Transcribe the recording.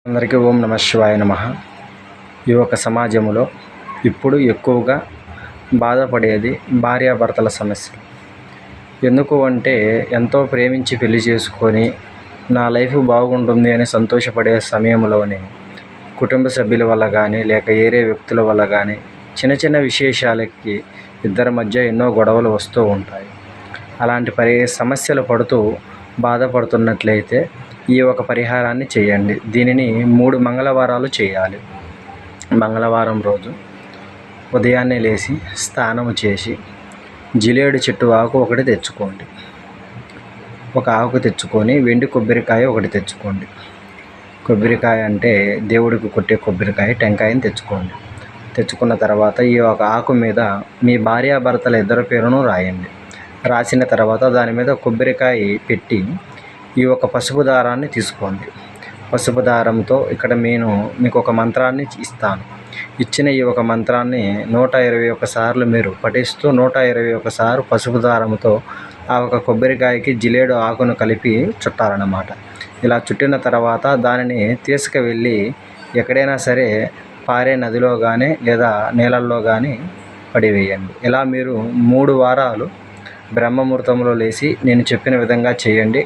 అందరికీ ఓం నమ శివాయ నమః. ఈ యొక్క సమాజంలో ఇప్పుడు ఎక్కువగా బాధపడేది భార్యాభర్తల సమస్యలు. ఎందుకు అంటే ఎంతో ప్రేమించి పెళ్లి చేసుకొని నా లైఫ్ బాగుంటుంది అని సంతోషపడే సమయంలోనే కుటుంబ సభ్యుల వల్ల కానీ లేక ఏరే వ్యక్తుల వల్ల కానీ చిన్న చిన్న విశేషాలకి ఇద్దరి మధ్య ఎన్నో గొడవలు వస్తూ ఉంటాయి. అలాంటి సమస్యలు పడుతూ బాధపడుతున్నట్లయితే ఈ ఒక పరిహారాన్ని చేయండి. దీనిని 3 మంగళవారాలు చేయాలి. మంగళవారం రోజు ఉదయాన్నే లేచి స్నానము చేసి జిలేడు చెట్టు ఆకు ఒకటి తెచ్చుకోండి. ఒక ఆకు తెచ్చుకొని వెండి కొబ్బరికాయ ఒకటి తెచ్చుకోండి. కొబ్బరికాయ అంటే దేవుడికి కొట్టే కొబ్బరికాయ, టెంకాయని తెచ్చుకోండి. తెచ్చుకున్న తర్వాత ఈ ఒక ఆకు మీద మీ భార్యాభర్తల ఇద్దరి పేరును రాయండి. రాసిన తర్వాత దాని మీద కొబ్బరికాయ పెట్టి ఈ ఒక పసుపు దారాన్ని తీసుకోండి. పసుపు దారంతో ఇక్కడ నేను మీకు ఒక మంత్రాన్ని ఇస్తాను. ఇచ్చిన ఈ ఒక మంత్రాన్ని 121 సార్లు మీరు పఠిస్తూ 121 సార్లు పసుపు దారంతో ఆ ఒక కొబ్బరికాయకి జిలేడు ఆకును కలిపి చుట్టాలన్నమాట. ఇలా చుట్టిన తర్వాత దానిని తీసుకువెళ్ళి ఎక్కడైనా సరే పారే నదిలో కానీ లేదా నీళ్ళల్లో కానీ పడివేయండి. ఇలా మీరు 3 వారాలు బ్రహ్మముహూర్తంలో లేచి నేను చెప్పిన విధంగా చేయండి.